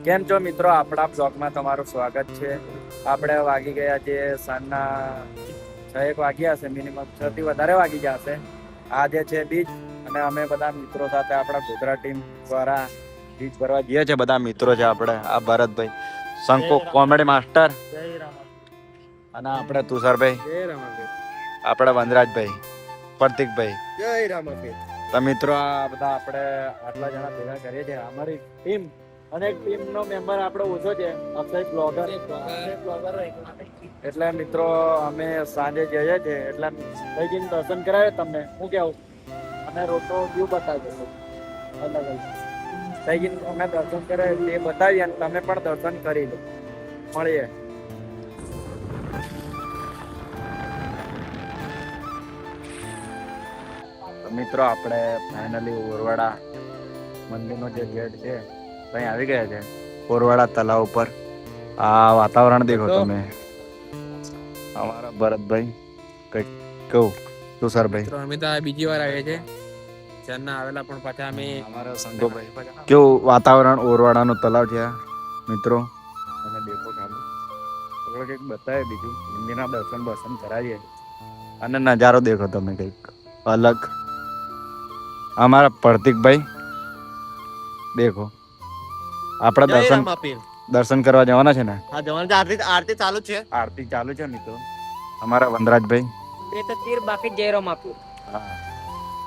કેમ છો મિત્રો? આપણા બ્લોગમાં તમારું સ્વાગત છે. આપણે વાગી ગયા છે સાંજના 6 વાગ્યા હશે, મિનિમમ 6 થી વધારે વાગી ગયા હશે. આજે છે બીચ અને અમે બધા મિત્રો સાથે આપણા ગોધરા ટીમ દ્વારા બીચ ભરવા જઈએ છે. બધા મિત્રો છે આપણે, આ ભરતભાઈ શંકુ કોમેડી માસ્ટર અને આપણે તુષારભાઈ, આપણે વનરાજભાઈ, પ્રતિકભાઈ, જય રામાપીર. તો મિત્રો આ બધા આપણે આટલા જણા ભેગા કરીએ છીએ અમારી ટીમ, અને ટીમ નો મેમ્બર આપણો ઓછો છે, અક્ષય બ્લોગર. એટલે મિત્રો અમે સાંજે જઈએ છીએ, એટલે કઈ દર્શન કરાવે તમને, હું કેવું, અને રોટો વ્યૂ બતાવી દઉં અલગ અલગ કઈ અમે દર્શન કરે એ બતાવીએ, અને તમે પણ દર્શન કરી લો. મળીએ. મિત્રો આપણે ફાઇનલી ઓરવાડા મંદિરનો જે ગેટ છે ત્યાં આવી ગયા છે. ઓરવાડા તલાવ ઉપર આ વાતાવરણ દેખો તમે. અમારા ભરતભાઈ કઈક કહું, તુષારભાઈ અમે તો બીજી વાર આવ્યા છે. ચારના આવેલા પણ પાછા અમે અમારા શંકુભાઈ કેવું વાતાવરણ ઓરવાડાનો તલાવ છે મિત્રો. અને દેખો ખાલી આપણે કંઈક બતાવે બીજું, મંદિરના દર્શન કરાવીએ અને નજારો દેખો તમે કંઈક અલગ. અમારા પ્રતિકભાઈ દેખો, આપણે દર્શન કરવા જવાના છે ને? હા જવાનું. આરતી ચાલુ છે. આરતી ચાલુ છે મિત્રો. અમારા વનરાજભાઈ બે તો તીર બાકી જય રામાપીર. હા,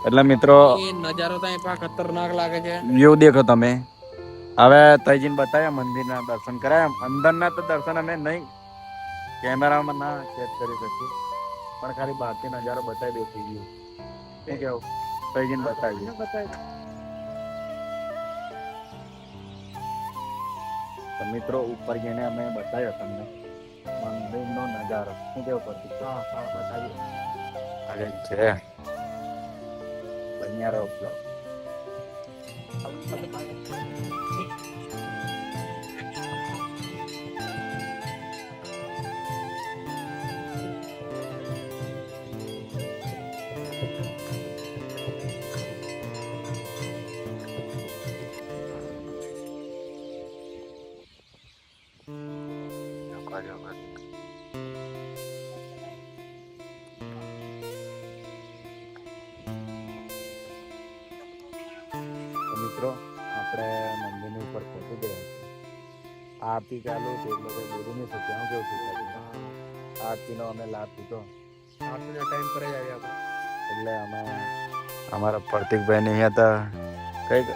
એટલે મિત્રો એ નજારો તો અહીં પણ ખતરનાક લાગે છે. વ્યૂ દેખો તમે. હવે તઈજીને બતાવ્યા મંદિરના દર્શન કરાયા. અંદરના તો દર્શન અમે નહીં કેમેરામાં ના કેદ કરી શકીએ, પણ ખાલી બહારથી નજારો બતાવી દે વ્યૂ. શું કેવું? તઈજીને બતાવીએ. તો મિત્રો ઉપર જઈને અમે બતાવ્યો તમને મંદિરનો નજારો. શું કેવું પડતું? હા હા બતાવીએ. અરે છે બન્યા રહો. મિત્રો આપણે મંદિરની ઉપર પહોંચી ગયા. આરતી ચાલુ છે એટલે કોઈ બોલી નહીં શકીએ. હું કેવું છું, આરતીનો અમે લાભ લીધો. આરતીના ટાઈમ પર જ આવ્યા આપણે, એટલે અમે અમારા પ્રતિકભાઈને અહીંયા હતા કંઈક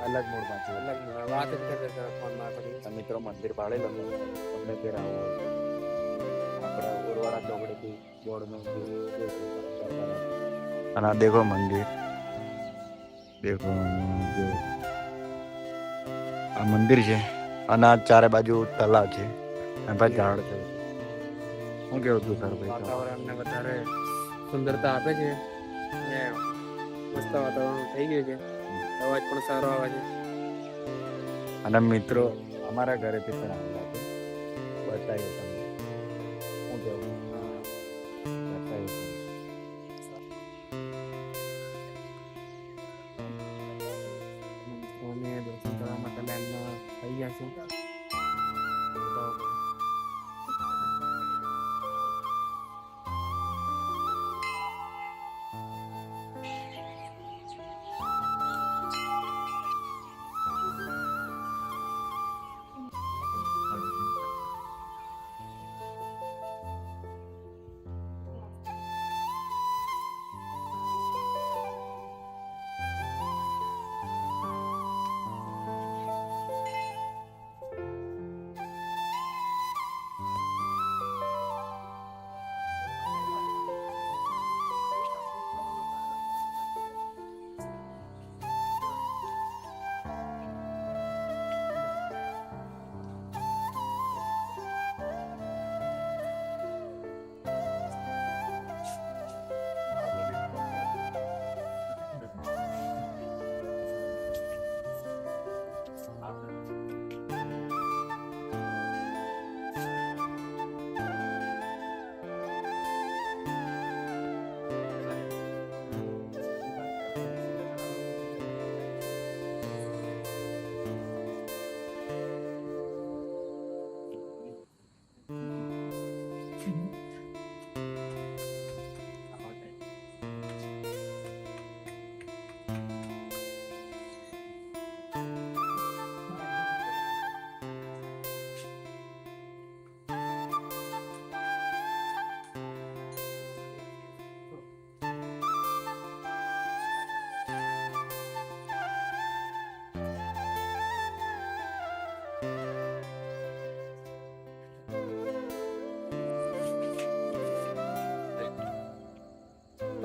અલગ મૂડમાં છે. અલગ વાત જ કરે છે ફોનમાં કરી. મિત્રો મંદિર પાડે લો તમને ફેર આવો આપણા ઓરવાડા ચોકડીથી બોર્ડનું અને આ દેખો મંદિર દેખો. આ મંદિર છે અને આ ચારે બાજુ તલાવ છે અને પછી ઝાડ છે. શું કેવું તું સર ભાઈ? વાતાવરણને વધારે સુંદરતા આપે છે અને મસ્ત વાતાવરણ થઈ ગયું છે. અવાજ પણ સારો આવે છે. અને મિત્રો અમારા ઘરેથી પણ આવેલા છે, બતાવીએ તમને. શું કેવું? બતાવીએ. અમે દર્શન કરવા માટે લાઈનમાં થઈ ગયા છે.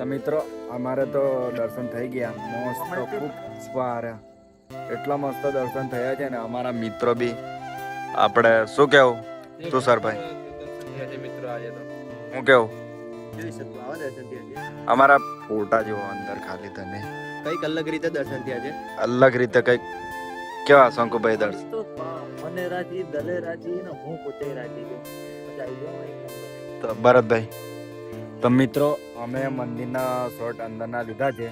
તો મિત્રો અમારે તો દર્શન થઈ ગયા મસ્ત ખૂબ સ્વારા એટલા મસ્ત દર્શન થયા છે ને અમારા મિત્રો બી આપણે શું કેવું તુષારભાઈ મિત્રો આજે તો હું કેવું જોઈ શકો આવા દર્શન થયા છે અમારા ફોટા જેવો અંદર ખાલી તને કઈક અલગ રીતે દર્શન થયા છે અલગ રીતે કઈક કેવા શંકુભાઈ દર્શન તો મને રાજી દલે રાજી ને હું પોતે રાજી ગયો મજા આવી ગયો એક નંબર. તો ભરતભાઈ તો મિત્રો અમે મંદિરના શોર્ટ અંદરના લીધા છે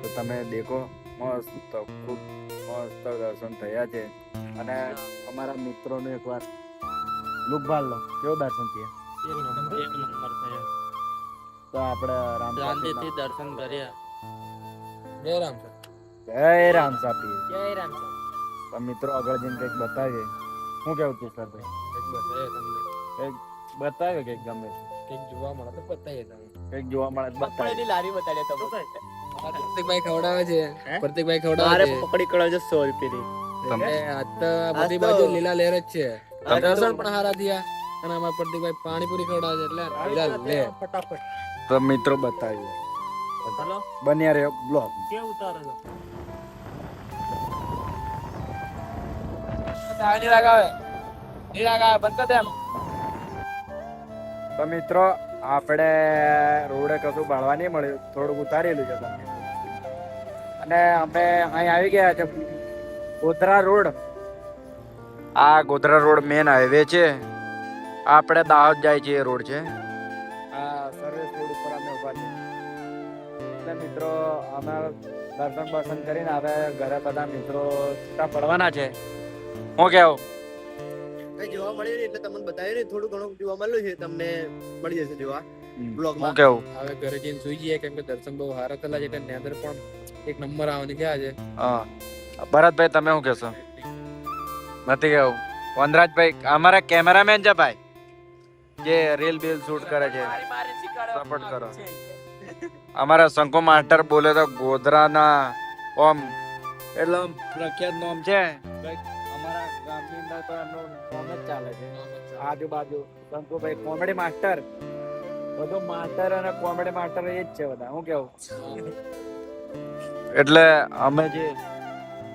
તો તમે દેખો મસ્ત ખૂબ મસ્ત દર્શન થયા છે અને અમારા મિત્રોનું એકવાર લુક ભાળ લો કેવો દર્શન થયા એક નંબર થયા તો આપણે શાંતિથી દર્શન કર્યા જય રામ સર જય રામ સાપી જય રામ સર. તો મિત્રો આગળ જઈને કંઈક બતાવીએ શું કેવું તુષારભાઈ એક બતાવીએ તમને કંઈક બતાવે કંઈક ગમે તે. કંઈક જોવા મળે તો બતાવીએ તમને કંઈક જોવા મળે તો બતાવીએ પકોડીની લારી બતાડે તો પ્રતિકભાઈ ખવડાવે છે પ્રતિકભાઈ મારે ખવડાવે છે પકોડી કરાવજો 100 રૂપિયાની એટલે આજ તો બધી આજ તો- બાજુ લીલા લહેર જ છે આજ તો- દર્શન પણ હારા થયા અને અમારા પ્રતિકભાઈ પાણીપુરી ખવડાવે છે એટલે લીલા લહેર ફટાફટ તો મિત્રો બતાવીએ હલો બન્યા રહ્યો બ્લોગ કે ઉતારો છો તો મિત્રો આપણે રોડે કશું બાળવા નહીં મળ્યું થોડુંક ઉતારેલું છે તમને અને અમે અહીં આવી ગયા છે ગોધરા રોડ આ ગોધરા રોડ મેન હાઈવે છે આપણે દાહોદ જાય છે એ રોડ છે આ સર્વિસ રોડ ઉપર અમે ઉભા છીએ એટલે મિત્રો અમે દર્શન બર્શન કરીને હવે ઘરે બધા મિત્રો છૂટા પડવાના છે હું કેવું કઈ જોવા મળ્યું નહીં એટલે તમને બતાવ્યું નહીં થોડું ઘણું જોવા મળ્યું છે તમને મળી જશે જોવા બ્લોગમાં. હું કેવું હવે ઘરે જઈને સુઈ જઈએ કેમ કે દર્શન બહુ સારા થયેલા છે એટલે નેદર પણ એક નંબર આવવાની છે આજે હા ભરતભાઈ તમે શું કહેશો નથી કેવું વનરાજભાઈ અમારા કેમેરામેન છે ભાઈ જે રીલ બીલ શૂટ કરે છે સપોર્ટ કરો અમારા શંકુ માસ્ટર બોલે તો ગોધરાના ઓમ એટલે આમ પ્રખ્યાત નામ છે કંઈક અમારા ગામની અંદર તો એમનું નામ જ ચાલે છે આજુબાજુ શંકુભાઈ કોમેડી માસ્ટર બધું માસ્ટર અને કોમેડી માસ્ટર એ જ છે બધા હું કેવું એટલે અમે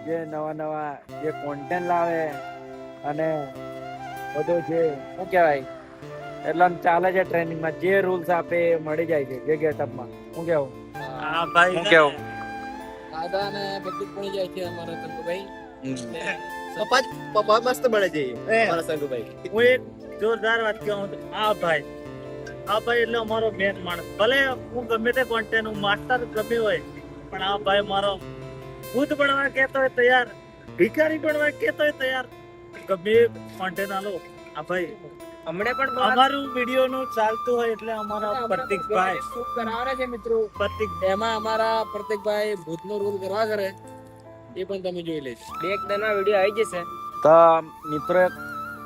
જે નવા જે કોન્ટેન્ટ લાવે અને બધું જે શું કહેવાય એટલે આમ ચાલે છે ટ્રેનિંગમાં જે રૂલ્સ આપે એ મળી જાય છે જે ગેટઅપમાં હું કેવું હું કેવું દાદા ને બધું પડી જાય છે અમારા તંતુભાઈ પપ્પા મસ્ત મળે છે મારા સંગુભાઈ હું એક જોરદાર વાત કહું તો આ ભાઈ એટલે અમારો મેન માણસ ભલે હું ગમે તે કોન્ટેન્ટ હું માસ્ટર ગમે હોય પણ આ ભાઈ મારો ભૂત બનવા કહેતો હોય તૈયાર ભિખારી બનવા કહેતો હોય તૈયાર ગમે કોન્ટેન્ટ આલો આ ભાઈ હમણે પણ અમારું વિડીયો નું ચાલતું હોય એટલે અમારા પ્રતિકભાઈ શૂટ કરાવવાના છે મિત્રો પ્રતિક એમાં અમારા પ્રતિકભાઈ ભૂતનો રોલ કરવા કરે એ પણ તમે જોઈ લેજો બે એક દિનનો વિડિયો આવી જશે તો મિત્રો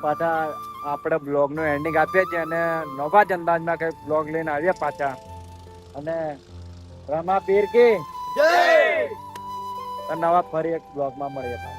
પાછા આપણે બ્લોગ નું એન્ડિંગ આપીએ છીએ અને નવા જ અંદાજમાં કઈ બ્લોગ લઈને આવીએ પાછા અને રમા પીર કી જય તો નવા ફરી એક બ્લોગમાં મળીએ પાછા